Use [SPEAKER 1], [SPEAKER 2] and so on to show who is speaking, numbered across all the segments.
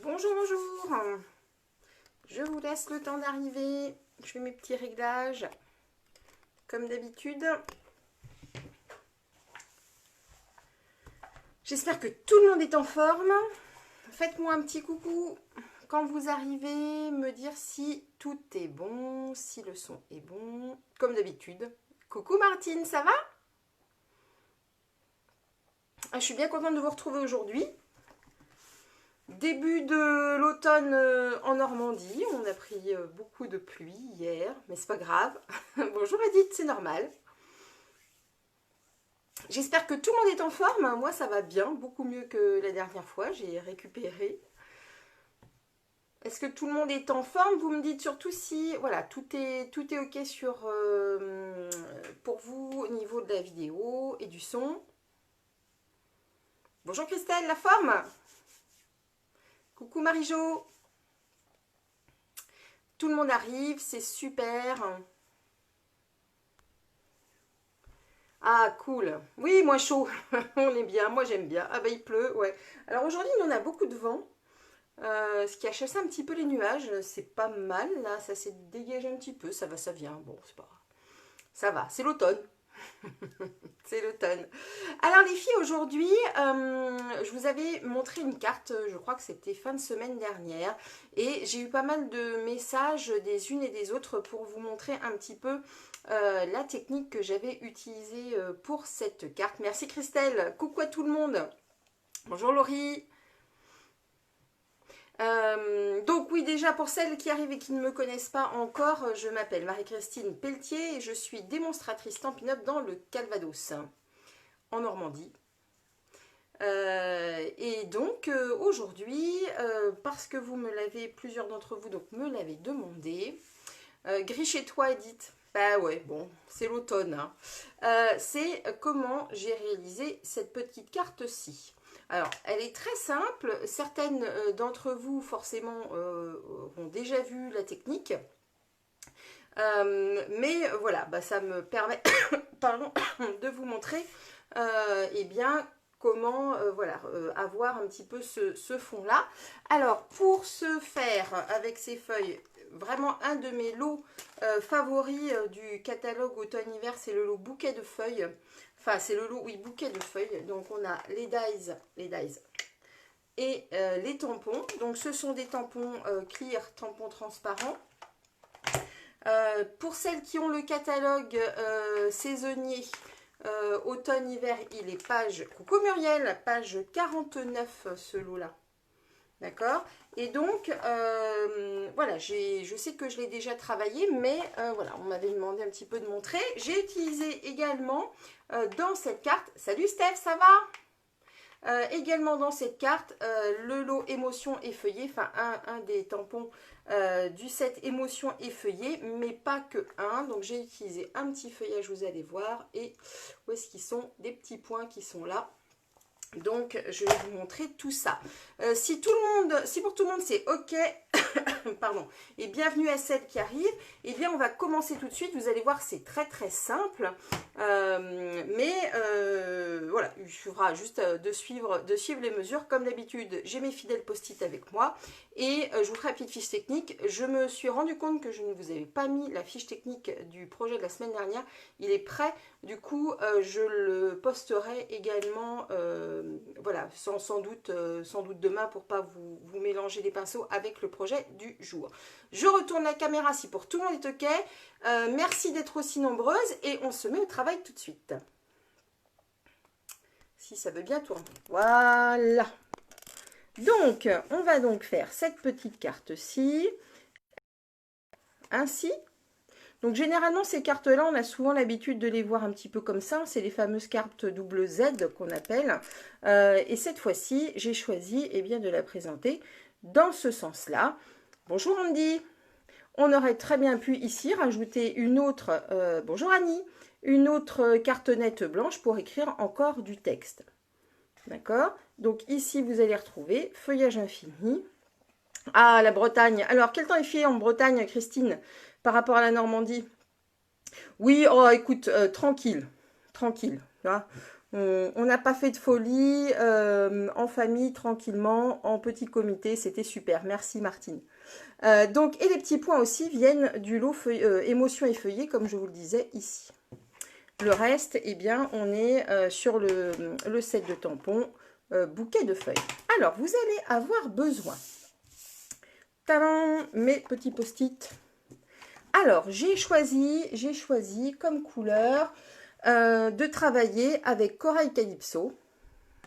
[SPEAKER 1] Bonjour, bonjour. Je vous laisse le temps d'arriver. Je fais mes petits réglages, comme d'habitude. J'espère que tout le monde est en forme. Faites-moi un petit coucou quand vous arrivez, me dire si tout est bon, si le son est bon, comme d'habitude. Coucou Martine, ça va? Je suis bien contente de vous retrouver aujourd'hui. Début de l'automne en Normandie, on a pris beaucoup de pluie hier, mais c'est pas grave. Bonjour Edith, c'est normal. J'espère que tout le monde est en forme. Moi, ça va bien, beaucoup mieux que la dernière fois. J'ai récupéré. Est-ce que tout le monde est en forme? Vous me dites surtout si voilà, tout est ok pour vous au niveau de la vidéo et du son. Bonjour Christelle, la forme? Coucou Marie-Jo. Tout le monde arrive, c'est super. Ah, cool. Oui, moins chaud. On est bien. Moi, j'aime bien. Ah, bah, il pleut, ouais. Alors, aujourd'hui, on a beaucoup de vent. Ce qui a chassé un petit peu les nuages. C'est pas mal, là. Ça s'est dégagé un petit peu. Ça va, ça vient. Bon, c'est pas grave. Ça va. C'est l'automne. C'est l'automne. Alors, les filles, aujourd'hui, je vous avais montré une carte. Je crois que c'était fin de semaine dernière. Et j'ai eu pas mal de messages des unes et des autres pour vous montrer un petit peu la technique que j'avais utilisée pour cette carte. Merci Christelle, coucou à tout le monde. Bonjour Laurie. Donc oui, déjà pour celles qui arrivent et qui ne me connaissent pas encore, je m'appelle Marie-Christine Pelletier et je suis démonstratrice Stampin' Up dans le Calvados, en Normandie. Et donc aujourd'hui, parce que vous me l'avez, plusieurs d'entre vous donc me l'avez demandé, gris chez toi Edith. Bah ouais, bon, c'est l'automne. Hein. C'est comment j'ai réalisé cette petite carte-ci. Alors, elle est très simple. Certaines d'entre vous, forcément, ont déjà vu la technique. Mais voilà, bah, ça me permet pardon, de vous montrer eh bien, comment voilà, avoir un petit peu ce fond-là. Alors, pour ce faire avec ces feuilles, vraiment un de mes lots favoris du catalogue automne-hiver, c'est le lot bouquet de feuilles. Enfin, c'est le lot, oui, bouquet de feuilles. Donc, on a les dies et les tampons. Donc, ce sont des tampons clear, tampons transparents. Pour celles qui ont le catalogue saisonnier, automne-hiver, il est page, coucou Muriel, page 49 ce lot-là. D'accord. Et donc, voilà, je sais que je l'ai déjà travaillé, mais voilà, on m'avait demandé un petit peu de montrer. J'ai utilisé également dans cette carte, salut Steph, ça va? Également dans cette carte, le lot émotion effeuillée, enfin un des tampons du set émotion effeuillée, mais pas que un. Donc j'ai utilisé un petit feuillage, vous allez voir, et où est-ce qu'ils sont? Des petits points qui sont là. Donc je vais vous montrer tout ça. Si pour tout le monde c'est ok, pardon, et bienvenue à celles qui arrivent, eh bien on va commencer tout de suite. Vous allez voir, c'est très très simple, mais voilà, il suffira juste de suivre les mesures comme d'habitude. J'ai mes fidèles post-it avec moi et je vous ferai une petite fiche technique. Je me suis rendu compte que je ne vous avais pas mis la fiche technique du projet de la semaine dernière. Il est prêt, du coup je le posterai également, voilà, sans doute demain pour pas vous mélanger les pinceaux avec le projet du jour. Je retourne la caméra si pour tout le monde est ok. Merci d'être aussi nombreuses et on se met au travail tout de suite. Si ça veut bien tourner. Voilà. Donc, on va donc faire cette petite carte-ci. Ainsi. Donc, généralement, ces cartes-là, on a souvent l'habitude de les voir un petit peu comme ça. C'est les fameuses cartes double Z qu'on appelle. Et cette fois-ci, j'ai choisi eh bien, de la présenter dans ce sens-là. Bonjour Andy. On aurait très bien pu ici rajouter une autre, bonjour Annie, une autre cartonnette blanche pour écrire encore du texte. D'accord? Donc ici, vous allez retrouver feuillage infini. Ah, la Bretagne. Alors, quel temps il fait en Bretagne, Christine, par rapport à la Normandie? Oui, oh, écoute, tranquille. Tranquille. Hein. On n'a pas fait de folie, en famille, tranquillement, en petit comité, c'était super. Merci Martine. Donc, et les petits points aussi viennent du lot émotions et feuillets, comme je vous le disais ici. Le reste, eh bien, on est sur le set de tampons, bouquet de feuilles. Alors, vous allez avoir besoin, tadam, mes petits post-it. Alors, j'ai choisi comme couleur de travailler avec Corail Calypso.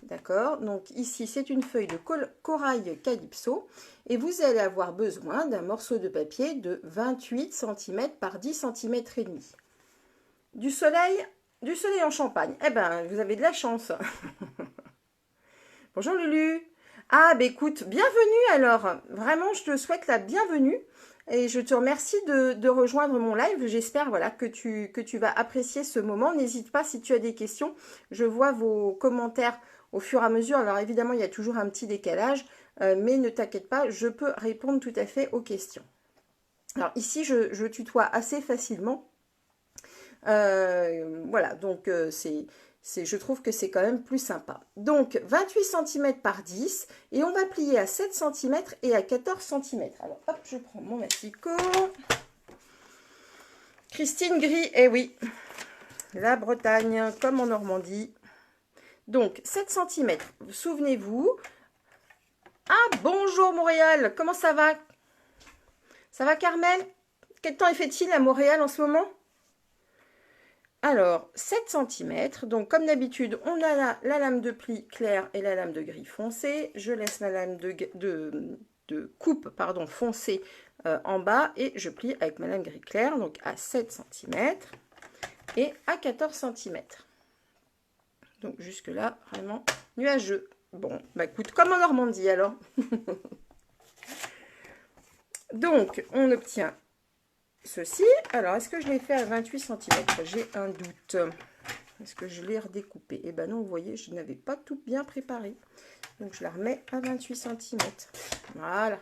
[SPEAKER 1] D'accord? Donc ici, c'est une feuille de Corail Calypso. Et vous allez avoir besoin d'un morceau de papier de 28 cm par 10 cm et demi. Du soleil en Champagne. Eh ben, vous avez de la chance. Bonjour Lulu. Ah, ben écoute, bienvenue alors. Vraiment, je te souhaite la bienvenue. Et je te remercie de rejoindre mon live. J'espère voilà, que tu vas apprécier ce moment. N'hésite pas si tu as des questions. Je vois vos commentaires au fur et à mesure. Alors évidemment, il y a toujours un petit décalage. Mais ne t'inquiète pas, je peux répondre tout à fait aux questions. Alors ici, je tutoie assez facilement. Voilà, donc je trouve que c'est quand même plus sympa. Donc 28 cm par 10 et on va plier à 7 cm et à 14 cm. Alors hop, je prends mon massicot. Christine Gris, eh oui, la Bretagne comme en Normandie. Donc 7 cm, souvenez-vous. Ah bonjour Montréal, comment ça va? Ça va Carmel? Quel temps fait-il à Montréal en ce moment? Alors, 7 cm, donc comme d'habitude, on a la lame de pli claire et la lame de gris foncé. Je laisse la lame de coupe foncée en bas et je plie avec ma lame gris clair, donc à 7 cm et à 14 cm. Donc jusque là, vraiment nuageux. Bon, bah écoute, comme en Normandie alors. Donc, on obtient ceci. Alors, est-ce que je l'ai fait à 28 cm? J'ai un doute. Est-ce que je l'ai redécoupé? Eh ben non, vous voyez, je n'avais pas tout bien préparé. Donc, je la remets à 28 cm. Voilà.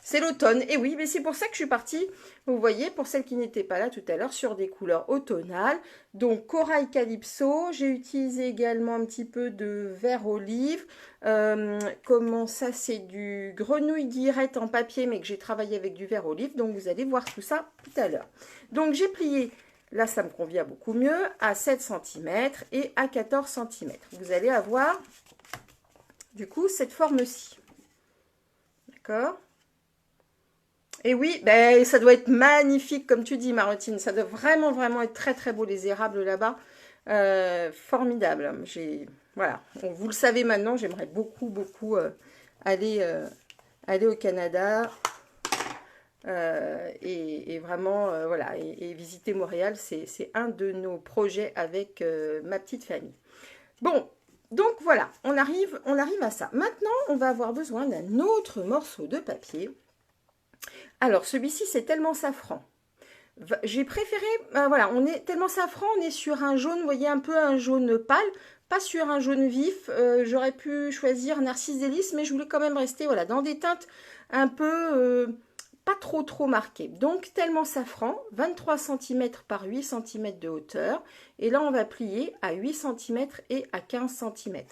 [SPEAKER 1] C'est l'automne. Et oui, mais c'est pour ça que je suis partie, vous voyez, pour celles qui n'étaient pas là tout à l'heure, sur des couleurs automnales. Donc, Corail Calypso. J'ai utilisé également un petit peu de vert olive. Comment ça? C'est du grenouille guillerette en papier, mais que j'ai travaillé avec du vert olive. Donc, vous allez voir tout ça tout à l'heure. Donc, j'ai plié, là, ça me convient beaucoup mieux, à 7 cm et à 14 cm. Vous allez avoir, du coup, cette forme-ci. D'accord? Et oui, ben, ça doit être magnifique, comme tu dis, Marotine. Ça doit vraiment, vraiment être très, très beau, les érables là-bas. Formidable. Voilà. Bon, vous le savez maintenant, j'aimerais beaucoup, beaucoup aller au Canada. Et vraiment, voilà. Et visiter Montréal, c'est un de nos projets avec ma petite famille. Bon, donc voilà, on arrive à ça. Maintenant, on va avoir besoin d'un autre morceau de papier. Alors, celui-ci, c'est tellement safran. J'ai préféré, voilà, on est tellement safran, on est sur un jaune, vous voyez, un peu un jaune pâle, pas sur un jaune vif. J'aurais pu choisir Narcisse Délice, mais je voulais quand même rester, voilà, dans des teintes un peu, pas trop marquées. Donc, tellement safran, 23 cm par 8 cm de hauteur. Et là, on va plier à 8 cm et à 15 cm.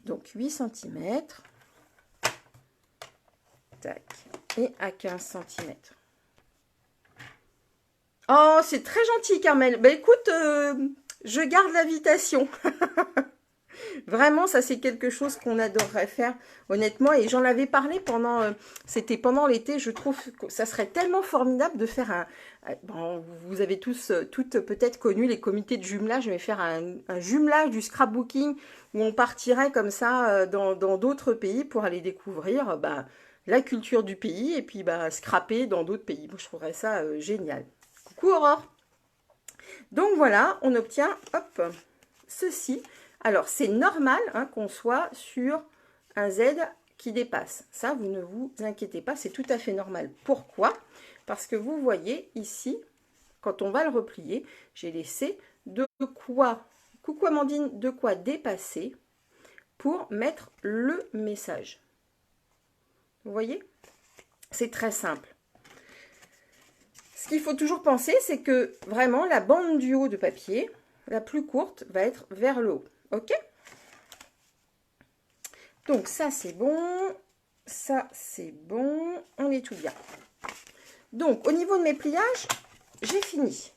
[SPEAKER 1] Donc, 8 cm. Tac. Et à 15 cm. Oh, c'est très gentil, Carmel. Ben écoute, je garde l'invitation. Vraiment, ça c'est quelque chose qu'on adorerait faire, honnêtement. Et j'en avais parlé c'était pendant l'été. Je trouve que ça serait tellement formidable de faire bon, vous avez toutes peut-être connu les comités de jumelage. Je vais faire un jumelage du scrapbooking où on partirait comme ça dans d'autres pays pour aller découvrir la culture du pays et puis scraper dans d'autres pays. Moi, je trouverais ça génial. Coucou Aurore. Donc voilà, on obtient, hop, ceci. Alors, c'est normal qu'on soit sur un Z qui dépasse. Ça, vous ne vous inquiétez pas, c'est tout à fait normal. Pourquoi? Parce que vous voyez ici, quand on va le replier, j'ai laissé de quoi, coucou Amandine, de quoi dépasser pour mettre le message. Vous voyez? C'est très simple. Ce qu'il faut toujours penser, c'est que vraiment la bande du haut de papier, la plus courte va être vers le haut. Ok? Donc ça c'est bon, ça c'est bon, on est tout bien. Donc au niveau de mes pliages, j'ai fini.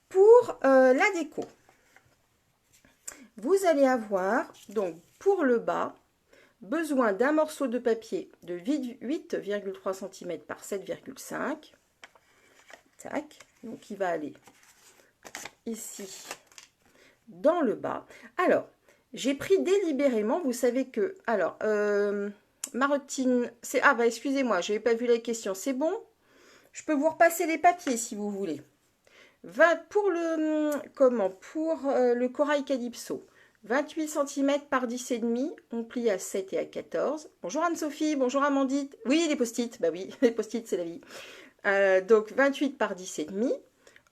[SPEAKER 1] Pour la déco, vous allez avoir, donc pour le bas, besoin d'un morceau de papier de 8,3 cm par 7,5. Tac, donc il va aller ici dans le bas. Alors, j'ai pris délibérément, vous savez que, alors, Marotine, c'est, ah bah excusez-moi, je n'avais pas vu la question, c'est bon? Je peux vous repasser les papiers si vous voulez. Pour le corail calypso, 28 cm par 10,5, on plie à 7 et à 14. Bonjour Anne-Sophie, bonjour Amandine. Oui, les post-it, bah oui, les post-it c'est la vie. Donc 28 par 10,5.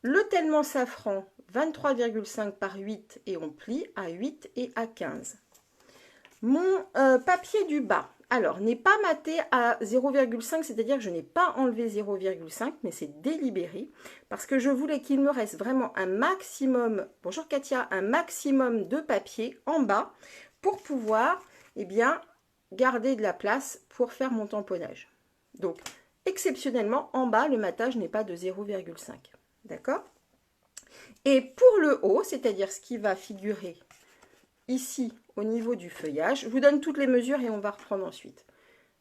[SPEAKER 1] Le tellement safran, 23,5 par 8 et on plie à 8 et à 15. Mon papier du bas, alors, n'est pas maté à 0,5, c'est-à-dire que je n'ai pas enlevé 0,5, mais c'est délibéré, parce que je voulais qu'il me reste vraiment un maximum, bonjour Katia, un maximum de papier en bas, pour pouvoir, eh bien, garder de la place pour faire mon tamponnage. Donc, exceptionnellement, en bas, le matage n'est pas de 0,5, d'accord? Et pour le haut, c'est-à-dire ce qui va figurer ici, au niveau du feuillage, je vous donne toutes les mesures et on va reprendre ensuite.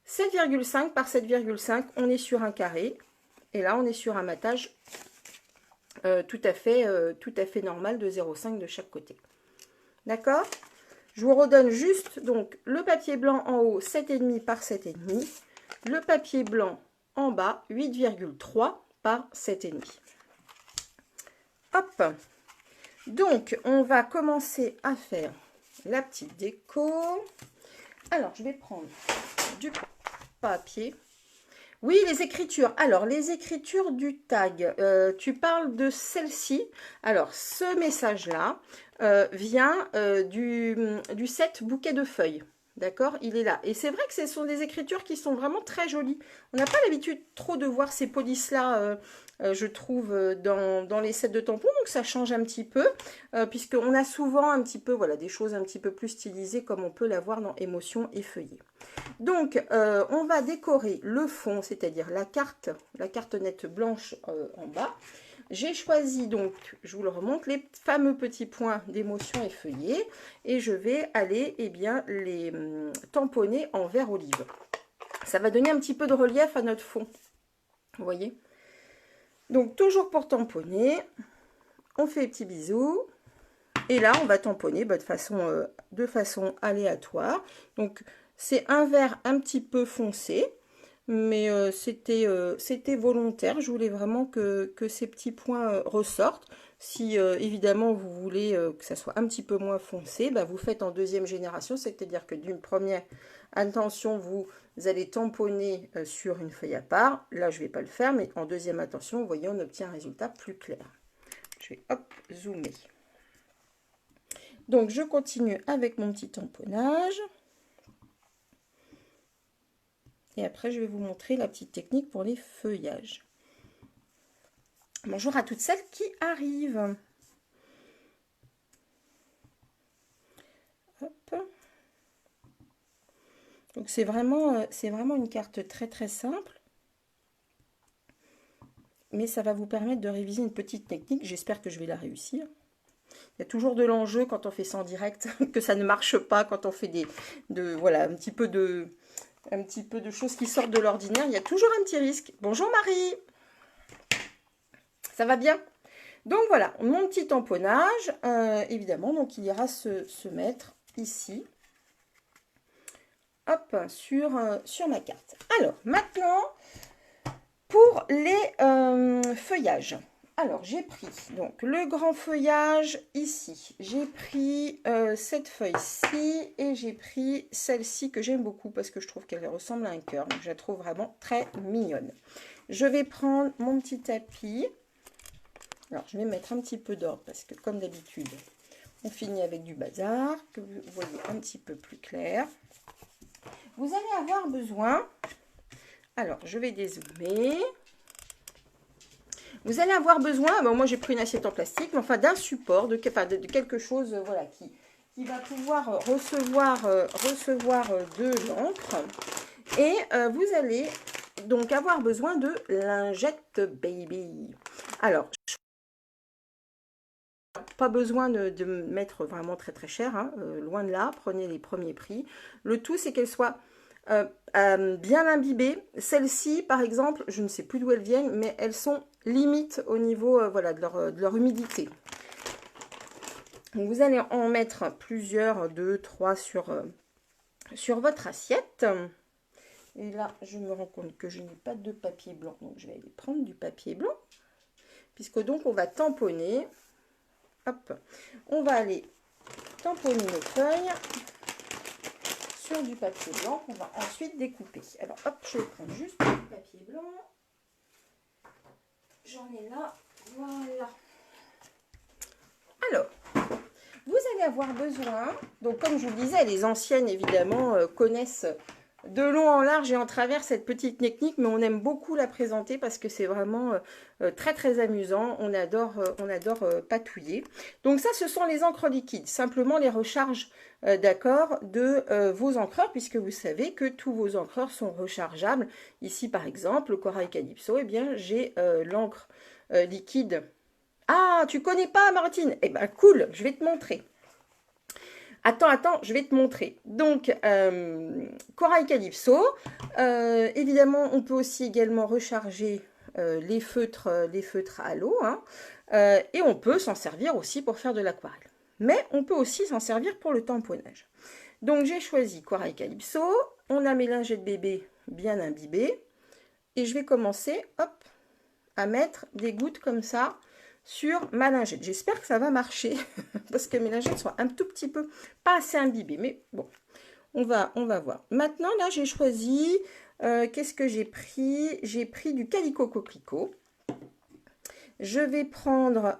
[SPEAKER 1] 7,5 par 7,5, on est sur un carré. Et là, on est sur un matage tout à fait normal de 0,5 de chaque côté. D'accord? Je vous redonne juste donc le papier blanc en haut, 7,5 par 7,5. Le papier blanc en bas, 8,3 par 7,5. Hop! Donc, on va commencer à faire la petite déco. Alors, je vais prendre du papier. Oui, les écritures. Alors, les écritures du tag. Tu parles de celle-ci. Alors, ce message-là vient du set bouquet de feuilles. D'accord? Il est là. Et c'est vrai que ce sont des écritures qui sont vraiment très jolies. On n'a pas l'habitude trop de voir ces polices-là, je trouve, dans les sets de tampons. Donc, ça change un petit peu, puisqu'on a souvent un petit peu, voilà, des choses un petit peu plus stylisées, comme on peut l'avoir dans Émotion et Feuillet. Donc, on va décorer le fond, c'est-à-dire la carte nette blanche en bas. J'ai choisi donc, je vous le remonte, les fameux petits points d'Émotion et Feuillet. Et je vais aller, eh bien, les tamponner en vert olive. Ça va donner un petit peu de relief à notre fond. Vous voyez? Donc, toujours pour tamponner, on fait les petits bisous. Et là, on va tamponner de façon aléatoire. Donc, c'est un vert un petit peu foncé. Mais c'était volontaire. Je voulais vraiment que ces petits points ressortent. Si évidemment vous voulez que ça soit un petit peu moins foncé, bah, vous faites en deuxième génération. C'est-à-dire que d'une première intention, vous allez tamponner sur une feuille à part. Là, je ne vais pas le faire, mais en deuxième intention, vous voyez, on obtient un résultat plus clair. Je vais hop, zoomer. Donc, je continue avec mon petit tamponnage. Et après, je vais vous montrer la petite technique pour les feuillages. Bonjour à toutes celles qui arrivent. Hop. Donc, c'est vraiment une carte très très simple. Mais ça va vous permettre de réviser une petite technique. J'espère que je vais la réussir. Il y a toujours de l'enjeu quand on fait ça en direct, que ça ne marche pas, quand on fait voilà, un petit peu de choses qui sortent de l'ordinaire. Il y a toujours un petit risque. Bonjour Marie. Ça va bien? Donc voilà, mon petit tamponnage, évidemment, donc il ira se mettre ici. Hop, sur ma carte. Alors, maintenant, pour les feuillages. Alors, j'ai pris donc le grand feuillage ici. J'ai pris cette feuille-ci et j'ai pris celle-ci que j'aime beaucoup parce que je trouve qu'elle ressemble à un cœur. Donc, je la trouve vraiment très mignonne. Je vais prendre mon petit tapis. Alors, je vais mettre un petit peu d'ordre parce que, comme d'habitude, on finit avec du bazar, que vous voyez un petit peu plus clair. Vous allez avoir besoin... Alors, je vais dézoomer. Vous allez avoir besoin, bon, moi j'ai pris une assiette en plastique, mais enfin d'un support, de quelque chose voilà, qui va pouvoir recevoir de l'encre. Et vous allez donc avoir besoin de lingettes baby. Alors, pas besoin de mettre vraiment très très cher, hein, loin de là, prenez les premiers prix. Le tout, c'est qu'elles soient bien imbibées. Celles-ci, par exemple, je ne sais plus d'où elles viennent, mais elles sont limite au niveau voilà, de leur humidité. Donc, vous allez en mettre plusieurs, 2, 3 sur votre assiette. Et là, je me rends compte que je n'ai pas de papier blanc, donc je vais aller prendre du papier blanc, puisque donc on va tamponner. Hop, on va aller tamponner nos feuilles sur du papier blanc qu'on va ensuite découper. Alors hop, je vais prendre juste du papier blanc. J'en ai là, voilà. Alors, vous allez avoir besoin, donc comme je vous le disais, les anciennes évidemment connaissent de long en large et en travers cette petite technique, mais on aime beaucoup la présenter parce que c'est vraiment très très amusant. On adore patouiller. Donc ça, ce sont les encres liquides, simplement les recharges d'accord de vos encreurs, puisque vous savez que tous vos encreurs sont rechargeables. Ici par exemple, le Corail Calypso, eh bien j'ai l'encre liquide. Ah, tu connais pas, Martine? Eh ben cool, je vais te montrer. Attends, je vais te montrer. Donc, Corail Calypso. Évidemment, on peut aussi également recharger les feutres à l'eau. Hein, et on peut s'en servir aussi pour faire de l'aquarelle. Mais on peut aussi s'en servir pour le tamponnage. Donc, j'ai choisi Corail Calypso. On a mes lingettes bébé bien imbibées. Et je vais commencer, hop, à mettre des gouttes comme ça sur ma lingette. J'espère que ça va marcher parce que mes lingettes sont un tout petit peu pas assez imbibées, mais bon, on va voir. Maintenant, là, j'ai choisi, qu'est-ce que j'ai pris? J'ai pris du Calico Coquelicot. Je vais prendre,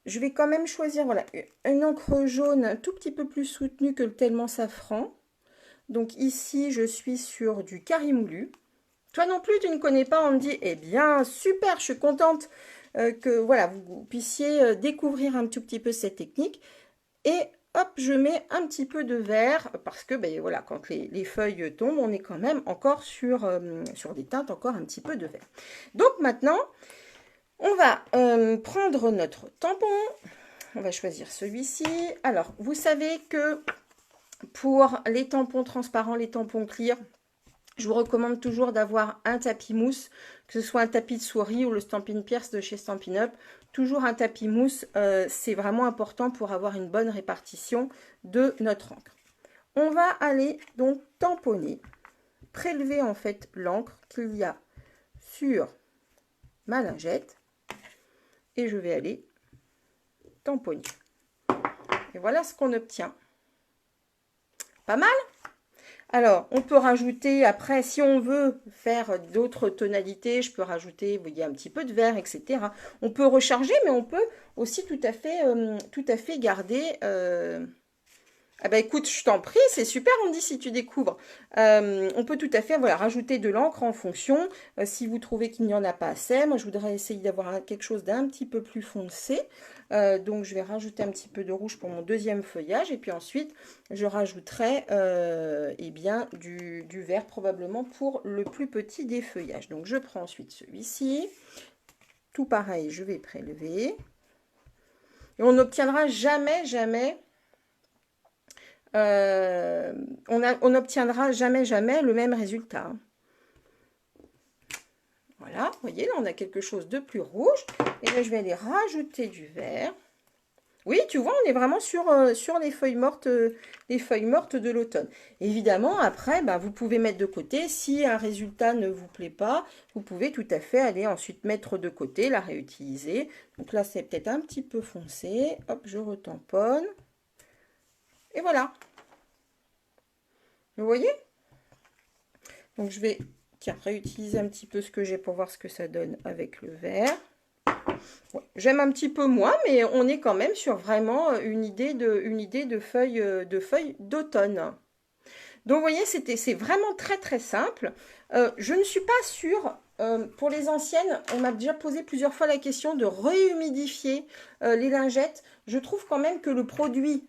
[SPEAKER 1] je vais quand même choisir, voilà, une encre jaune un tout petit peu plus soutenue que le Tellement Safran. Donc ici, je suis sur du Carimoulu. Toi non plus, tu ne connais pas, on me dit, eh bien, super, je suis contente que voilà, vous puissiez découvrir un tout petit peu cette technique. Et hop, je mets un petit peu de vert, parce que ben, voilà, quand les feuilles tombent, on est quand même encore sur des teintes, encore un petit peu de vert. Donc maintenant, on va prendre notre tampon, on va choisir celui-ci. Alors, vous savez que pour les tampons transparents, les tampons clear, je vous recommande toujours d'avoir un tapis mousse, que ce soit un tapis de souris ou le Stampin' Pierce de chez Stampin' Up. Toujours un tapis mousse, c'est vraiment important pour avoir une bonne répartition de notre encre. On va aller donc tamponner, prélever en fait l'encre qu'il y a sur ma lingette et je vais aller tamponner. Et voilà ce qu'on obtient. Pas mal ? Alors, on peut rajouter, après, si on veut faire d'autres tonalités, je peux rajouter, vous voyez, un petit peu de vert, etc. On peut recharger, mais on peut aussi tout à fait garder... Ah bah écoute, je t'en prie, c'est super, on dit si tu découvres. On peut tout à fait voilà, rajouter de l'encre en fonction. Si vous trouvez qu'il n'y en a pas assez, moi je voudrais essayer d'avoir quelque chose d'un petit peu plus foncé. Donc je vais rajouter un petit peu de rouge pour mon deuxième feuillage. Et puis ensuite, je rajouterai eh bien, du vert probablement pour le plus petit des feuillages. Donc je prends ensuite celui-ci. Tout pareil, je vais prélever. Et on n'obtiendra jamais... on n'obtiendra jamais le même résultat. Voilà, vous voyez, là on a quelque chose de plus rouge. Et là je vais aller rajouter du vert. Oui, tu vois, on est vraiment sur les feuilles mortes de l'automne. Évidemment, après, bah, vous pouvez mettre de côté. Si un résultat ne vous plaît pas, vous pouvez tout à fait aller ensuite mettre de côté, la réutiliser. Donc là, c'est peut-être un petit peu foncé. Hop, je retamponne. Et voilà. Vous voyez? Donc je vais réutiliser un petit peu ce que j'ai pour voir ce que ça donne avec le vert. Ouais, j'aime un petit peu moins, mais on est quand même sur vraiment une idée de feuilles d'automne. Donc vous voyez, c'est vraiment très très simple. Je ne suis pas sûre pour les anciennes, on m'a déjà posé plusieurs fois la question de réhumidifier les lingettes. Je trouve quand même que le produit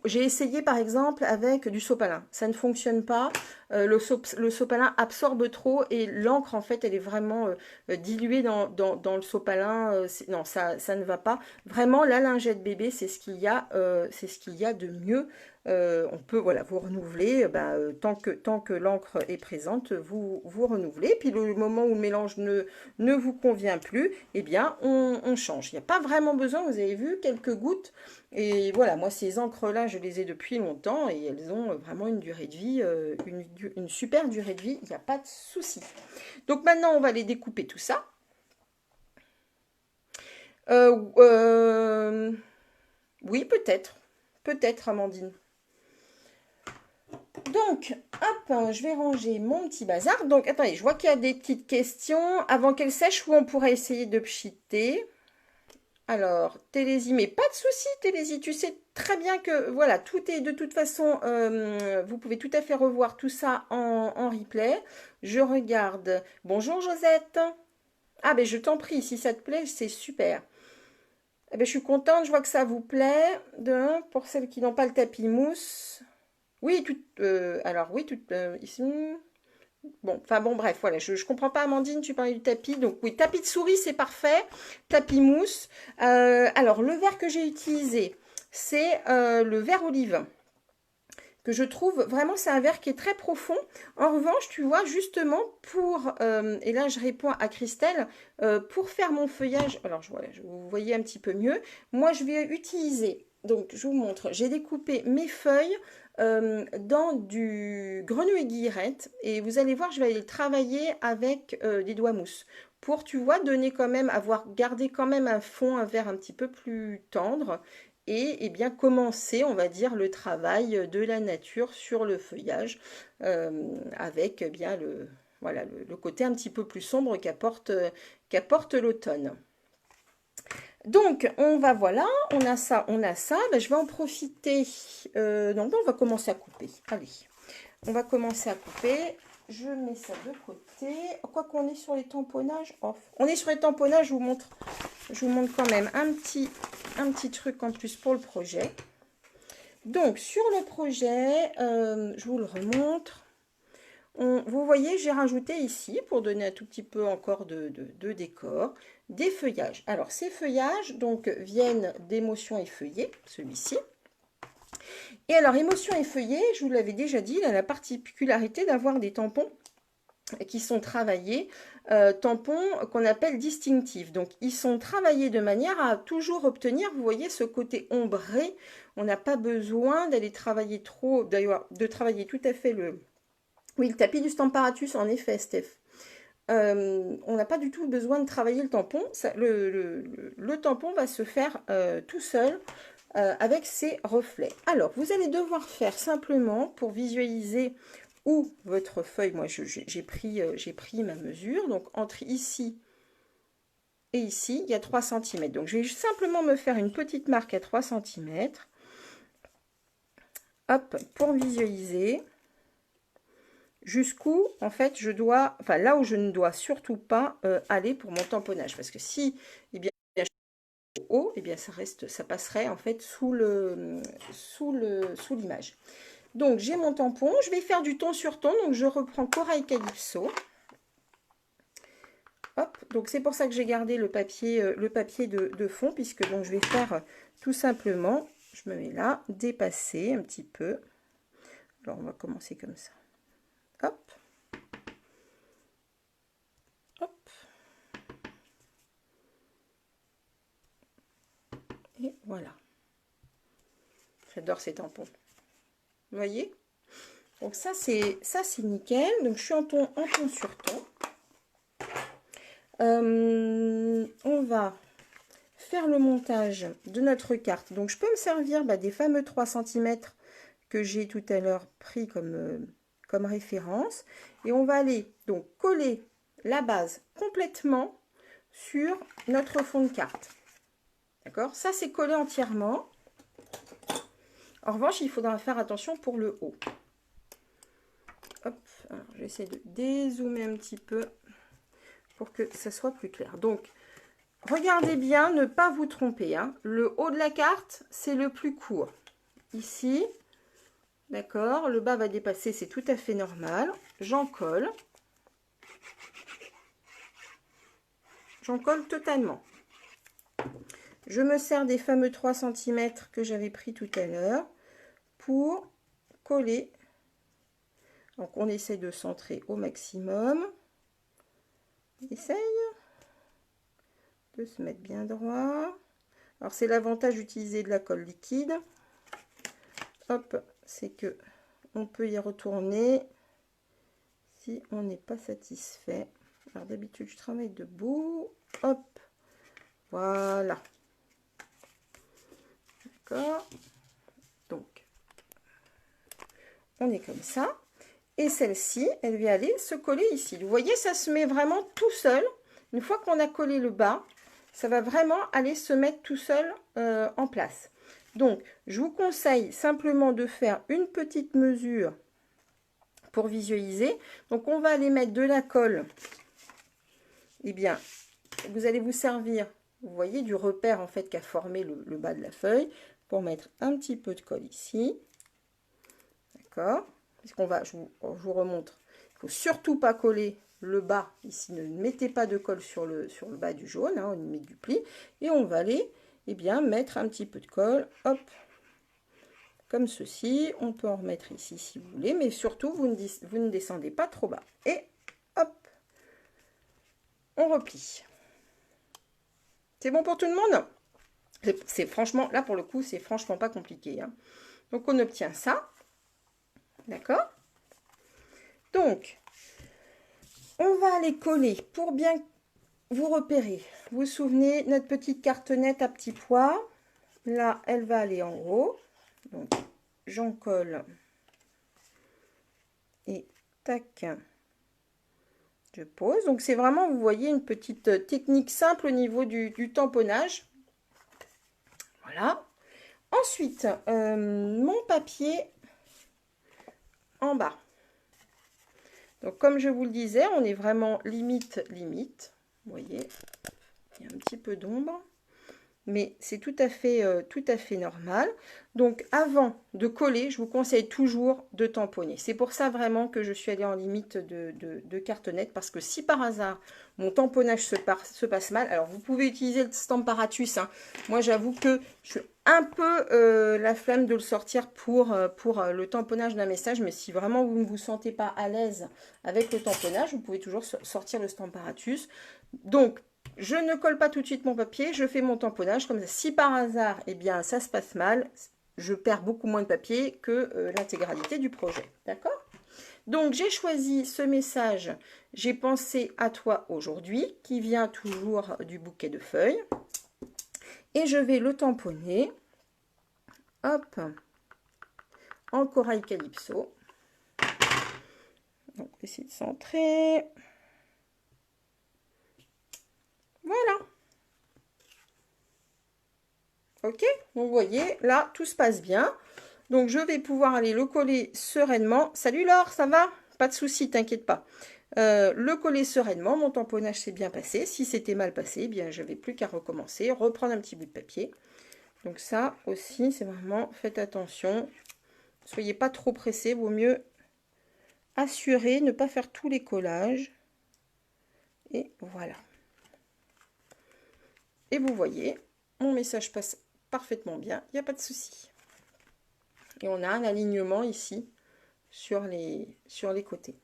[SPEAKER 1] j'ai essayé par exemple avec du sopalin, ça ne fonctionne pas, le sopalin absorbe trop et l'encre en fait elle est vraiment diluée dans le sopalin, non ça ne va pas. Vraiment la lingette bébé c'est ce qu'il y a, c'est ce qu'il y a de mieux. On peut voilà, vous renouveler, tant que l'encre est présente, vous renouvelez. Puis le moment où le mélange ne vous convient plus, eh bien on change. Il n'y a pas vraiment besoin, vous avez vu, quelques gouttes. Et voilà, moi ces encres-là, je les ai depuis longtemps et elles ont vraiment une durée de vie, une super durée de vie, il n'y a pas de souci. Donc maintenant, on va les découper tout ça. Oui, peut-être. Peut-être, Amandine. Donc, hop, je vais ranger mon petit bazar. Donc, attendez, je vois qu'il y a des petites questions. Avant qu'elles sèchent, où on pourrait essayer de pchiter. Alors, Télésie, mais pas de souci, Télésie, tu sais très bien que, voilà, tout est de toute façon, vous pouvez tout à fait revoir tout ça en replay. Je regarde. Bonjour, Josette. Ah, ben, je t'en prie, si ça te plaît, c'est super. Eh ben, je suis contente, je vois que ça vous plaît. Pour celles qui n'ont pas le tapis mousse. Oui, alors, oui, ici. Bon, enfin bon, bref, voilà, je comprends pas, Amandine, tu parlais du tapis. Donc oui, tapis de souris, c'est parfait. Tapis mousse. Alors, le verre que j'ai utilisé, c'est le verre olive. Que je trouve, vraiment, c'est un verre qui est très profond. En revanche, tu vois, justement, et là, je réponds à Christelle, pour faire mon feuillage, alors, voilà, vous voyez un petit peu mieux. Moi, je vais utiliser, donc, je vous montre, j'ai découpé mes feuilles dans du grenouille guillerette et vous allez voir je vais aller travailler avec des doigts mousse pour tu vois donner quand même avoir gardé quand même un fond un verre un petit peu plus tendre et bien commencer on va dire le travail de la nature sur le feuillage avec bien le voilà le côté un petit peu plus sombre qu'apporte l'automne. Donc, on va, voilà, on a ça. Ben, je vais en profiter. Non, on va commencer à couper. Allez, on va commencer à couper. Je mets ça de côté. Quoi qu'on est sur les tamponnages. Oh, on est sur les tamponnages, je vous montre quand même un petit truc en plus pour le projet. Donc, sur le projet, je vous le remontre. Vous voyez, j'ai rajouté ici, pour donner un tout petit peu encore de décor, des feuillages. Alors, ces feuillages donc, viennent d'Émotion Effeuillée, celui-ci. Et alors, Émotion Effeuillée, je vous l'avais déjà dit, il a la particularité d'avoir des tampons qui sont travaillés, tampons qu'on appelle distinctifs. Donc, ils sont travaillés de manière à toujours obtenir, vous voyez, ce côté ombré. On n'a pas besoin d'aller travailler trop, d'ailleurs, de travailler tout à fait le... Oui, le tapis du Stamparatus, en effet, Steph. On n'a pas du tout besoin de travailler le tampon. Le tampon va se faire tout seul avec ses reflets. Alors, vous allez devoir faire simplement, pour visualiser où votre feuille, moi j'ai pris ma mesure, donc entre ici et ici, il y a 3 cm. Donc, je vais simplement me faire une petite marque à 3 cm. Hop, pour visualiser jusqu'où en fait je dois, enfin là où je ne dois surtout pas aller pour mon tamponnage, parce que si eh bien haut, eh bien ça passerait en fait sous l'image. Donc j'ai mon tampon, je vais faire du ton sur ton, donc je reprends Corail Calypso. Hop, donc c'est pour ça que j'ai gardé le papier de fond, puisque donc je vais faire tout simplement, je me mets là, dépasser un petit peu. Alors on va commencer comme ça. Hop. Hop. Et voilà. J'adore ces tampons. Vous voyez? Donc ça c'est nickel. Donc je suis en ton sur ton. On va faire le montage de notre carte. Donc je peux me servir des fameux 3 cm que j'ai tout à l'heure pris comme référence. Et on va aller donc coller la base complètement sur notre fond de carte. D'accord? Ça, c'est collé entièrement. En revanche, il faudra faire attention pour le haut. Hop, Alors, j'essaie de dézoomer un petit peu pour que ça soit plus clair. Donc, regardez bien, ne pas vous tromper, hein. Le haut de la carte, c'est le plus court. Ici, d'accord, le bas va dépasser, c'est tout à fait normal. J'en colle. J'en colle totalement. Je me sers des fameux 3 cm que j'avais pris tout à l'heure pour coller. Donc, on essaie de centrer au maximum. On essaye de se mettre bien droit. Alors, c'est l'avantage d'utiliser de la colle liquide. Hop, c'est que on peut y retourner si on n'est pas satisfait. Alors, d'habitude, je travaille debout. Hop, voilà. D'accord. Donc, on est comme ça. Et celle-ci, elle vient aller se coller ici. Vous voyez, ça se met vraiment tout seul. Une fois qu'on a collé le bas, ça va vraiment aller se mettre tout seul en place. Donc, je vous conseille simplement de faire une petite mesure pour visualiser. Donc, on va aller mettre de la colle. Eh bien, vous allez vous servir, vous voyez, du repère en fait qu'a formé le bas de la feuille pour mettre un petit peu de colle ici. D'accord? Puisqu'on va, je vous remontre. Il ne faut surtout pas coller le bas ici. Ne mettez pas de colle sur le bas du jaune, hein, au limite du pli. Et on va aller, eh bien, mettre un petit peu de colle. Hop, comme ceci. On peut en remettre ici si vous voulez. Mais surtout, vous ne descendez pas trop bas. Et hop, on replie. C'est bon pour tout le monde? C'est franchement, là pour le coup, c'est franchement pas compliqué, hein. Donc, on obtient ça. D'accord? Donc, on va aller coller pour bien vous repérer. Vous vous souvenez, notre petite cartonnette à petits pois. Là, elle va aller en haut. Donc, j'en colle. Et tac, je pose. Donc, c'est vraiment, vous voyez, une petite technique simple au niveau du tamponnage. Voilà. Ensuite, mon papier en bas. Donc, comme je vous le disais, on est vraiment limite. Vous voyez, il y a un petit peu d'ombre. Mais c'est tout à fait normal. Donc, avant de coller, je vous conseille toujours de tamponner. C'est pour ça vraiment que je suis allée en limite de cartonnette. Parce que si par hasard, mon tamponnage se passe mal, alors vous pouvez utiliser le Stamparatus, hein. Moi, j'avoue que je suis un peu la flemme de le sortir pour le tamponnage d'un message. Mais si vraiment vous ne vous sentez pas à l'aise avec le tamponnage, vous pouvez toujours sortir le Stamparatus. Donc, je ne colle pas tout de suite mon papier, je fais mon tamponnage. Comme ça, si par hasard, eh bien, ça se passe mal, je perds beaucoup moins de papier que l'intégralité du projet. D'accord? Donc, j'ai choisi ce message « J'ai pensé à toi aujourd'hui » qui vient toujours du bouquet de feuilles. Et je vais le tamponner. Hop, en corail calypso. Donc, essayer de centrer. Voilà. Ok, donc vous voyez, là, tout se passe bien. Donc, je vais pouvoir aller le coller sereinement. Salut Laure, ça va? Pas de souci, t'inquiète pas. Le coller sereinement, mon tamponnage s'est bien passé. Si c'était mal passé, eh bien, je n'avais plus qu'à recommencer, reprendre un petit bout de papier. Donc ça aussi, c'est vraiment, faites attention. Soyez pas trop pressés, vaut mieux assurer, ne pas faire tous les collages. Et voilà. Et vous voyez, mon message passe parfaitement bien, il n'y a pas de souci. Et on a un alignement ici sur les côtés.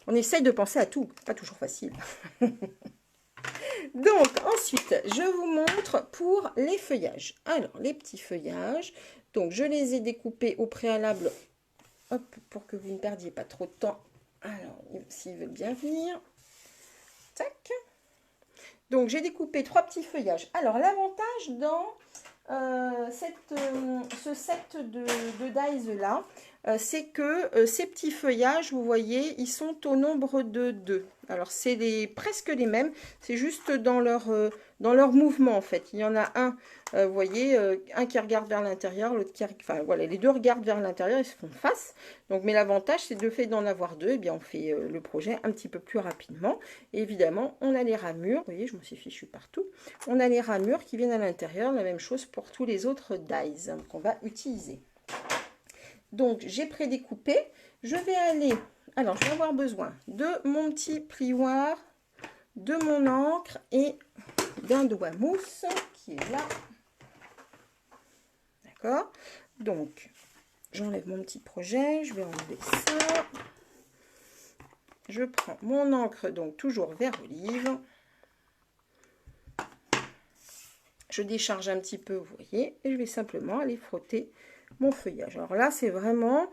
[SPEAKER 1] On essaye de penser à tout, pas toujours facile. Donc ensuite, je vous montre pour les feuillages. Alors les petits feuillages, donc je les ai découpés au préalable, hop, pour que vous ne perdiez pas trop de temps. Alors s'ils veulent bien venir, tac. Donc, j'ai découpé 3 petits feuillages. Alors, l'avantage dans ce set de dies là, c'est que ces petits feuillages, vous voyez, ils sont au nombre de 2. Alors, c'est presque les mêmes, c'est juste dans leur mouvement, en fait. Il y en a un, vous voyez, un qui regarde vers l'intérieur, l'autre qui... Enfin, voilà, les deux regardent vers l'intérieur, ils se font face. Donc, mais l'avantage, c'est de fait d'en avoir deux, eh bien, on fait le projet un petit peu plus rapidement. Et évidemment, on a les ramures, vous voyez, je m'en suis fichue partout. On a les ramures qui viennent à l'intérieur, la même chose pour tous les autres dies qu'on va utiliser. Donc, j'ai prédécoupé. Je vais aller... Alors, je vais avoir besoin de mon petit plioir, de mon encre et d'un doigt mousse qui est là. D'accord? Donc, j'enlève mon petit projet. Je vais enlever ça. Je prends mon encre, donc toujours vert olive. Je décharge un petit peu, vous voyez, et je vais simplement aller frotter mon feuillage. Alors là, c'est vraiment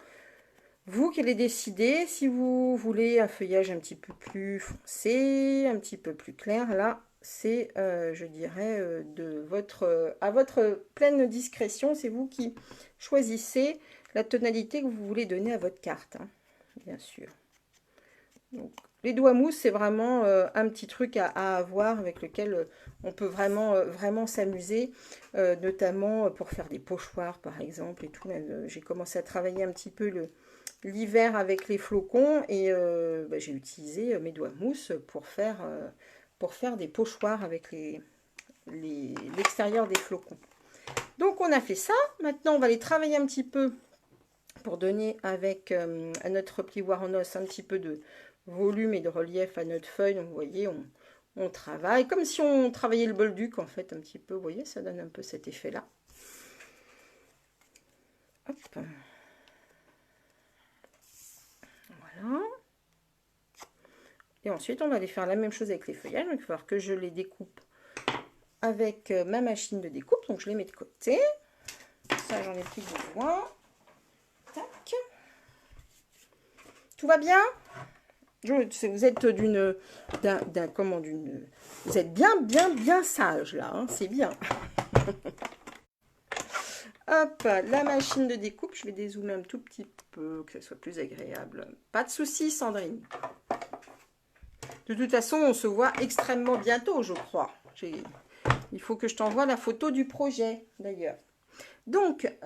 [SPEAKER 1] vous qui allez décider si vous voulez un feuillage un petit peu plus foncé, un petit peu plus clair. Là, c'est, je dirais, à votre pleine discrétion. C'est vous qui choisissez la tonalité que vous voulez donner à votre carte, hein, bien sûr. Donc, les doigts mousse, c'est vraiment un petit truc à avoir avec lequel on peut vraiment s'amuser, notamment pour faire des pochoirs, par exemple, et tout. J'ai commencé à travailler un petit peu l'hiver avec les flocons et j'ai utilisé mes doigts mousse pour faire des pochoirs avec l'extérieur des flocons. Donc, on a fait ça. Maintenant, on va aller travailler un petit peu pour donner avec à notre plioir en os un petit peu de volume et de relief à notre feuille. Donc, vous voyez, on travaille comme si on travaillait le bolduc, en fait, un petit peu. Vous voyez, ça donne un peu cet effet-là. Hop. Voilà. Et ensuite, on va aller faire la même chose avec les feuillages. Donc, il va falloir que je les découpe avec ma machine de découpe. Donc, je les mets de côté. Ça, j'en ai plus besoin. Tac. Tout va bien? Vous êtes vous êtes bien sage là, hein, c'est bien. Hop, la machine de découpe, je vais dézoomer un tout petit peu, que ce soit plus agréable. Pas de souci, Sandrine. De toute façon, on se voit extrêmement bientôt, je crois. Il faut que je t'envoie la photo du projet, d'ailleurs. Donc, on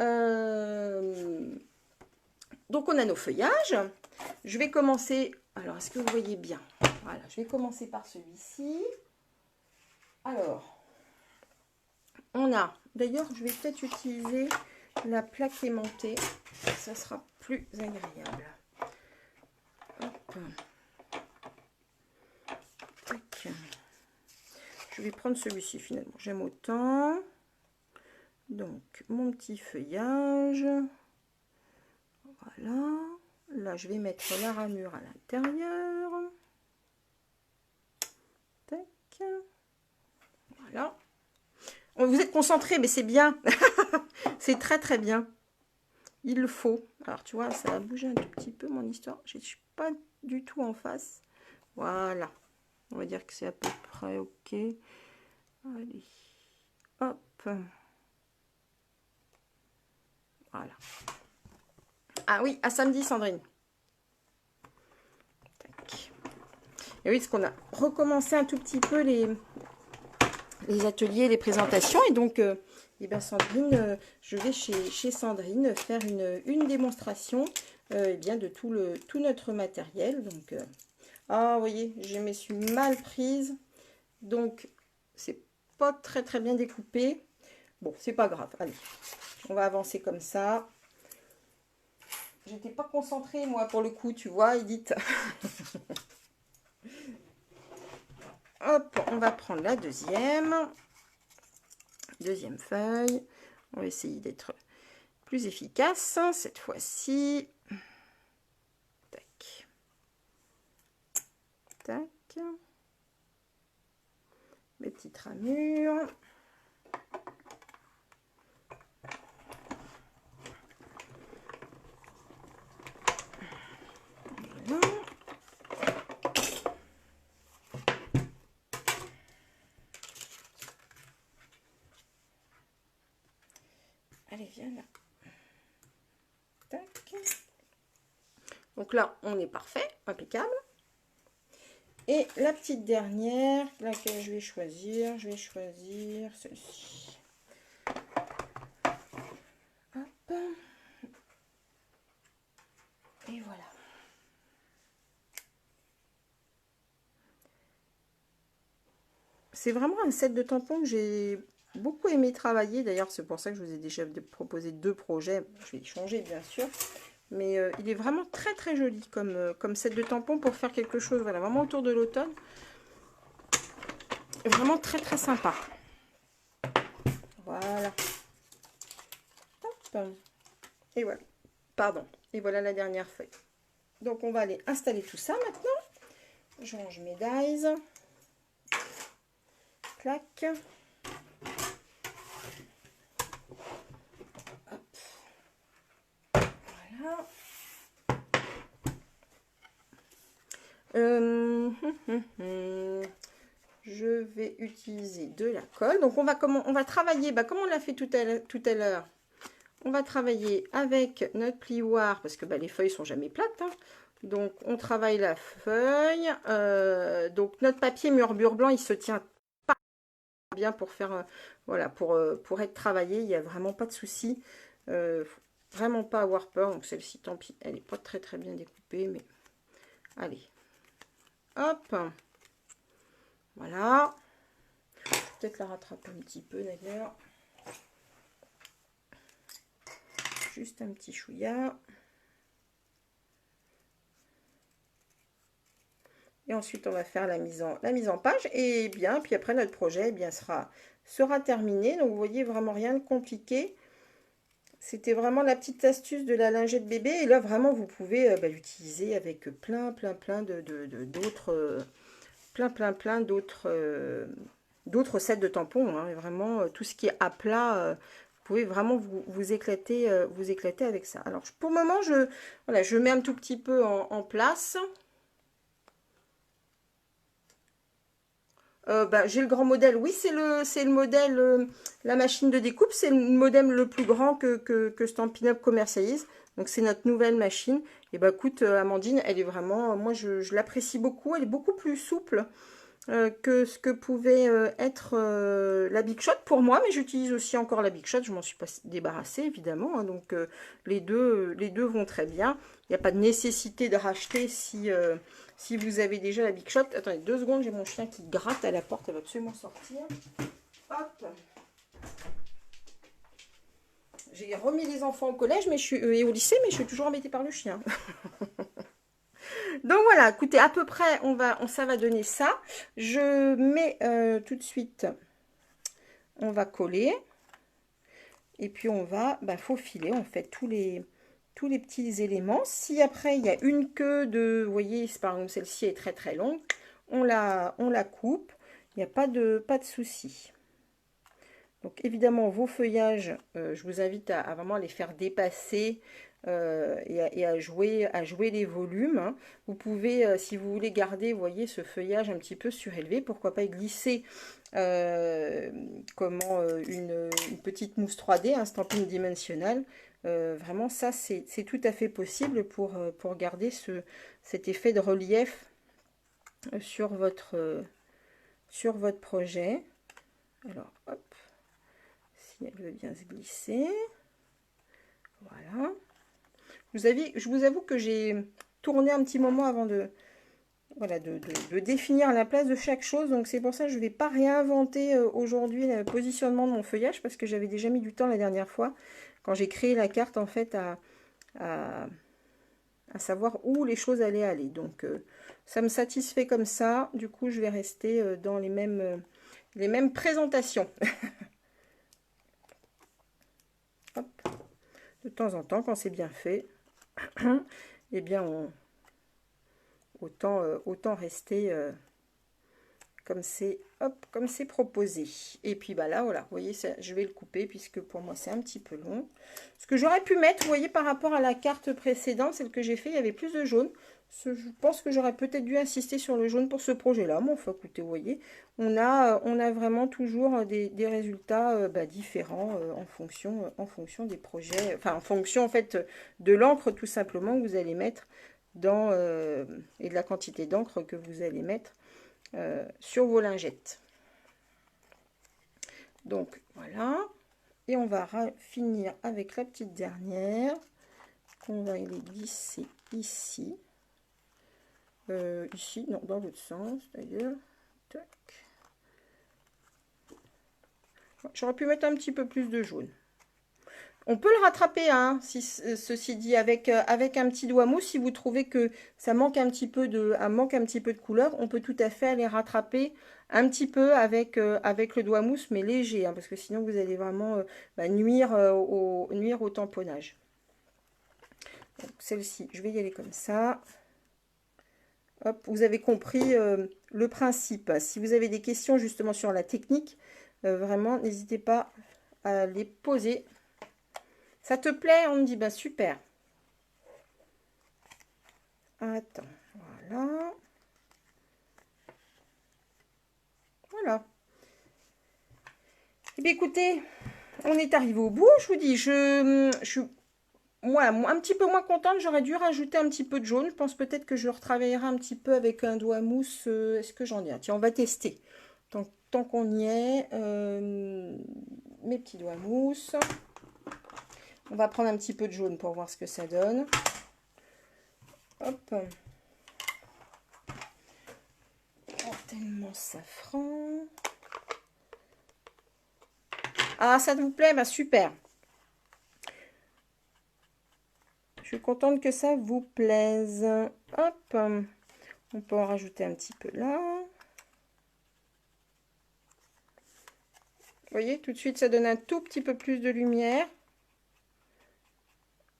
[SPEAKER 1] a nos feuillages. Je vais commencer... Alors, est-ce que vous voyez bien? Voilà, je vais commencer par celui-ci. Alors, on a... D'ailleurs, je vais peut-être utiliser la plaque aimantée. Ça sera plus agréable. Hop. Tac. Je vais prendre celui-ci, finalement. J'aime autant. Donc, mon petit feuillage. Voilà. Là, je vais mettre la ramure à l'intérieur. Tac. Voilà. Vous êtes concentrés, mais c'est bien. C'est très, très bien. Il le faut. Alors, tu vois, ça va bouger un tout petit peu, mon histoire. Je ne suis pas du tout en face. Voilà. On va dire que c'est à peu près OK. Allez. Hop. Voilà. Ah oui, à samedi, Sandrine. Tac. Et oui, parce qu'on a recommencé un tout petit peu les ateliers, les présentations. Et donc, eh bien, Sandrine, je vais chez Sandrine faire une démonstration eh bien, de tout notre matériel. Donc, vous voyez, je me suis mal prise. Donc, c'est pas très très bien découpé. Bon, c'est pas grave. Allez, on va avancer comme ça. J'étais pas concentrée, moi, pour le coup, tu vois, Edith. Hop, on va prendre la deuxième feuille. On va essayer d'être plus efficace cette fois-ci. Tac. Tac. Mes petites ramures. Voilà. Allez, viens là. Tac. Donc là, on est parfait, impeccable. Et la petite dernière, laquelle je vais choisir celle-ci. Hop. Et voilà. C'est vraiment un set de tampons que j'ai beaucoup aimé travailler. D'ailleurs, c'est pour ça que je vous ai déjà proposé 2 projets. Je vais y changer, bien sûr. Mais il est vraiment très très joli comme set de tampons pour faire quelque chose. Voilà, vraiment autour de l'automne. Vraiment très très sympa. Voilà. Hop. Et voilà. Pardon. Et voilà la dernière feuille. Donc on va aller installer tout ça maintenant. Je range mes dies. Clac. Hop. Voilà. Je vais utiliser de la colle. Donc on va travailler, comme on l'a fait tout à l'heure. On va travailler avec notre plioir parce que les feuilles sont jamais plates. Hein. Donc on travaille la feuille. Donc notre papier mur-bure blanc, il se tient pas bien pour faire, voilà, pour être travaillé. Il n'y a vraiment pas de souci. Vraiment pas avoir peur. Donc celle-ci, tant pis, elle n'est pas très très bien découpée, mais allez. Hop. Voilà. Peut-être la rattraper un petit peu d'ailleurs. Juste un petit chouïa. Et ensuite, on va faire la mise en page. Et bien, puis après, notre projet sera terminé. Donc, vous voyez, vraiment rien de compliqué. C'était vraiment la petite astuce de la lingette bébé. Et là, vraiment, vous pouvez l'utiliser avec plein d'autres sets de tampons. Hein. Vraiment, tout ce qui est à plat, vous pouvez vraiment vous éclater avec ça. Alors, pour le moment, je mets un tout petit peu en place. J'ai le grand modèle, oui, c'est le modèle, la machine de découpe, c'est le modèle le plus grand que Stampin' Up commercialise. Donc c'est notre nouvelle machine. Et écoute, Amandine, elle est vraiment, moi je l'apprécie beaucoup, elle est beaucoup plus souple que ce que pouvait être la Big Shot pour moi, mais j'utilise aussi encore la Big Shot, je m'en suis pas débarrassée évidemment, hein, donc les deux vont très bien. Il n'y a pas de nécessité de racheter si vous avez déjà la Big Shot. Attendez 2 secondes, j'ai mon chien qui gratte à la porte, elle va absolument sortir. Hop. J'ai remis les enfants au collège et au lycée, mais je suis toujours embêtée par le chien. Donc voilà, écoutez, à peu près, ça va donner ça. Je mets tout de suite, on va coller. Et puis on va faufiler, en fait, tous les petits éléments. Si après, il y a une queue vous voyez, par exemple, celle-ci est très très longue, on la coupe. Il n'y a pas de souci. Donc évidemment, vos feuillages, je vous invite à vraiment les faire dépasser et à jouer les volumes. Hein. Vous pouvez, si vous voulez garder, vous voyez, ce feuillage un petit peu surélevé, pourquoi pas glisser une petite mousse 3D, un stamping dimensionnel. Vraiment, ça, c'est tout à fait possible pour garder cet effet de relief sur votre projet. Alors, hop. Si elle veut bien se glisser. Voilà. Je vous avoue que j'ai tourné un petit moment avant de définir la place de chaque chose. Donc c'est pour ça que je ne vais pas réinventer aujourd'hui le positionnement de mon feuillage parce que j'avais déjà mis du temps la dernière fois quand j'ai créé la carte en fait à savoir où les choses allaient aller. Donc ça me satisfait comme ça. Du coup je vais rester dans les mêmes présentations. Hop. De temps en temps, quand c'est bien fait, eh bien, autant rester comme c'est proposé. Et puis, là, voilà, vous voyez, je vais le couper puisque pour moi, c'est un petit peu long. Ce que j'aurais pu mettre, vous voyez, par rapport à la carte précédente, celle que j'ai fait, il y avait plus de jaune. Je pense que j'aurais peut-être dû insister sur le jaune pour ce projet-là. Mais enfin, écoutez, vous voyez, on a vraiment toujours des résultats différents en fonction des projets, enfin en fonction en fait de l'encre tout simplement que vous allez mettre et de la quantité d'encre que vous allez mettre sur vos lingettes. Donc voilà, et on va finir avec la petite dernière qu'on va aller glisser ici. Ici, non, dans l'autre sens d'ailleurs. J'aurais pu mettre un petit peu plus de jaune. On peut le rattraper, hein, ceci dit, avec un petit doigt mousse. Si vous trouvez que ça manque un petit peu de couleur, on peut tout à fait aller rattraper un petit peu avec le doigt mousse, mais léger, hein, parce que sinon vous allez vraiment nuire au tamponnage. Celle-ci, je vais y aller comme ça. Hop, vous avez compris le principe. Si vous avez des questions justement sur la technique, vraiment, n'hésitez pas à les poser. Ça te plaît? On me dit, ben super. Attends, voilà. Voilà. Et bien écoutez, on est arrivé au bout. Je vous dis, je suis un petit peu moins contente. J'aurais dû rajouter un petit peu de jaune. Je pense peut-être que je retravaillerai un petit peu avec un doigt mousse. Est-ce que j'en ai un? Tiens, on va tester. Tant qu'on y est, mes petits doigts mousse. On va prendre un petit peu de jaune pour voir ce que ça donne. Hop. Oh, tellement safran. Ah, ça vous plaît? Bah, super. Je suis contente que ça vous plaise. Hop. On peut en rajouter un petit peu là. Vous voyez, tout de suite, ça donne un tout petit peu plus de lumière.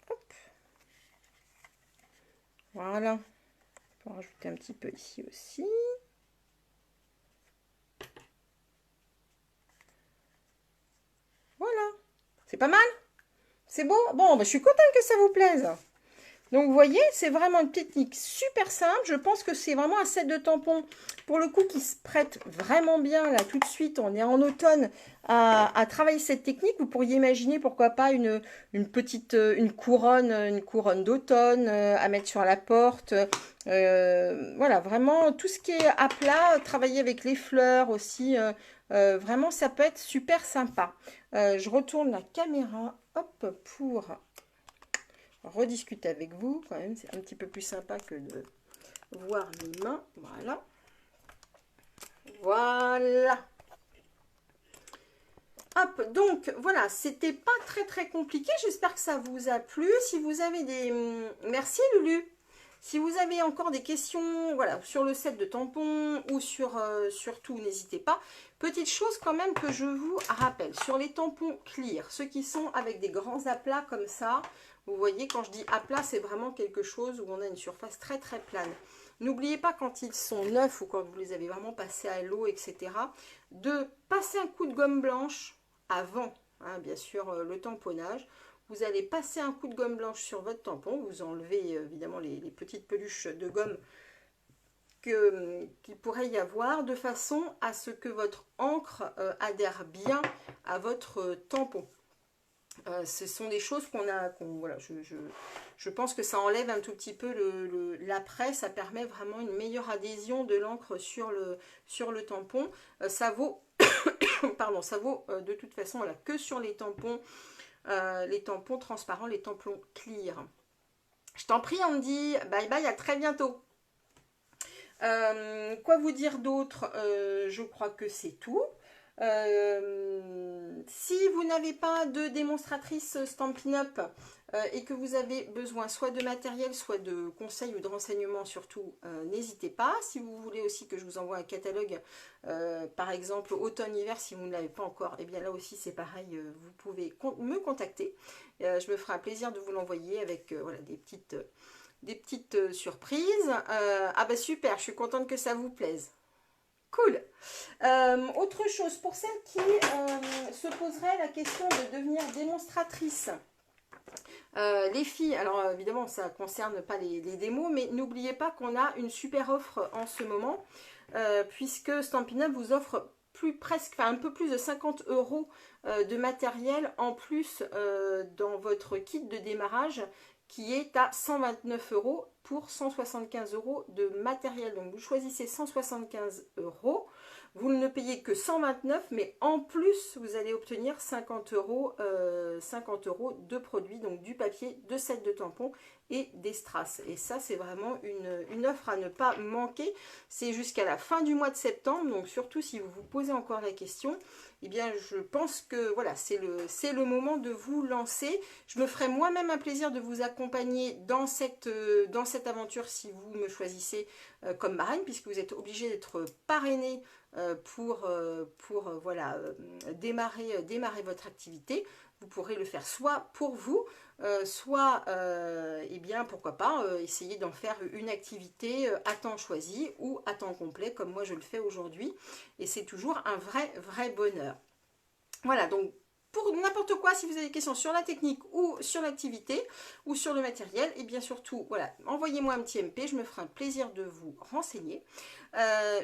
[SPEAKER 1] Hop. Voilà. On peut en rajouter un petit peu ici aussi. Voilà. C'est pas mal? C'est beau? Bon, bah, je suis contente que ça vous plaise. Donc, vous voyez, c'est vraiment une technique super simple. Je pense que c'est vraiment un set de tampons, pour le coup, qui se prête vraiment bien, là, tout de suite. On est en automne à travailler cette technique. Vous pourriez imaginer, pourquoi pas, une couronne d'automne à mettre sur la porte. Voilà, vraiment, tout ce qui est à plat, travailler avec les fleurs aussi. Vraiment, ça peut être super sympa. Je retourne la caméra, hop, pour rediscuter avec vous. Quand même, c'est un petit peu plus sympa que de voir mes mains. Voilà. Voilà. Hop, donc voilà, c'était pas très compliqué. J'espère que ça vous a plu. Si vous avez des... Merci Lulu. Si vous avez encore des questions, voilà, sur le set de tampons ou sur tout, n'hésitez pas. Petite chose quand même que je vous rappelle, sur les tampons clear, ceux qui sont avec des grands aplats comme ça, vous voyez, quand je dis aplat, c'est vraiment quelque chose où on a une surface très plane. N'oubliez pas, quand ils sont neufs ou quand vous les avez vraiment passés à l'eau, etc., de passer un coup de gomme blanche avant, hein, bien sûr, le tamponnage. Vous allez passer un coup de gomme blanche sur votre tampon. Vous enlevez évidemment les petites peluches de gomme qu'il pourrait y avoir, de façon à ce que votre encre adhère bien à votre tampon. Ce sont des choses voilà, je pense que ça enlève un tout petit peu l'après. Ça permet vraiment une meilleure adhésion de l'encre sur le tampon. Ça vaut, pardon, ça vaut de toute façon voilà, que sur les tampons transparents, les tampons clear. Je t'en prie, on me dit bye bye, à très bientôt. Quoi vous dire d'autre? Je crois que c'est tout. Si vous n'avez pas de démonstratrice Stampin' Up et que vous avez besoin soit de matériel, soit de conseils ou de renseignements surtout, n'hésitez pas. Si vous voulez aussi que je vous envoie un catalogue, par exemple automne-hiver, si vous ne l'avez pas encore, et bien là aussi c'est pareil, vous pouvez me contacter. Je me ferai un plaisir de vous l'envoyer avec voilà, des petites surprises. Ah bah super, je suis contente que ça vous plaise. Cool. Autre chose, pour celles qui se poseraient la question de devenir démonstratrice, les filles, alors évidemment ça ne concerne pas les démos, mais n'oubliez pas qu'on a une super offre en ce moment, puisque Stampin' Up vous offre un peu plus de 50 € de matériel en plus dans votre kit de démarrage, qui est à 129 € pour 175 € de matériel. Donc vous choisissez 175 €. Vous ne payez que 129, mais en plus, vous allez obtenir 50 € de produits, donc du papier, de sets de tampons et des strass. Et ça, c'est vraiment une offre à ne pas manquer. C'est jusqu'à la fin du mois de septembre, donc surtout si vous vous posez encore la question, eh bien, je pense que voilà, c'est le moment de vous lancer. Je me ferai moi-même un plaisir de vous accompagner dans cette aventure si vous me choisissez comme marraine, puisque vous êtes obligé d'être parrainé pour voilà, démarrer votre activité. Vous pourrez le faire soit pour vous, soit, eh bien, pourquoi pas, essayer d'en faire une activité à temps choisi ou à temps complet, comme moi je le fais aujourd'hui. Et c'est toujours un vrai bonheur. Voilà, donc pour n'importe quoi, si vous avez des questions sur la technique ou sur l'activité ou sur le matériel, et bien surtout, voilà, envoyez-moi un petit MP, je me ferai un plaisir de vous renseigner.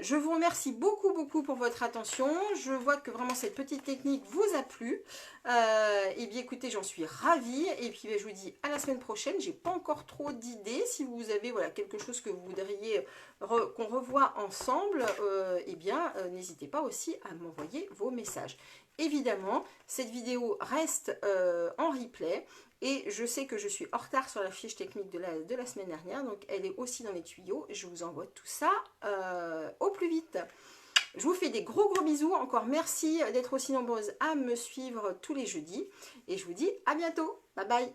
[SPEAKER 1] Je vous remercie beaucoup pour votre attention. Je vois que vraiment cette petite technique vous a plu. Et bien écoutez, j'en suis ravie. Et puis je vous dis à la semaine prochaine. J'ai pas encore trop d'idées. Si vous avez voilà, quelque chose que vous voudriez qu'on revoie ensemble, et bien n'hésitez pas aussi à m'envoyer vos messages. Évidemment, cette vidéo reste en replay. Et je sais que je suis en retard sur la fiche technique de la semaine dernière, donc elle est aussi dans les tuyaux. Je vous envoie tout ça au plus vite. Je vous fais des gros bisous. Encore merci d'être aussi nombreuses à me suivre tous les jeudis. Et je vous dis à bientôt. Bye bye.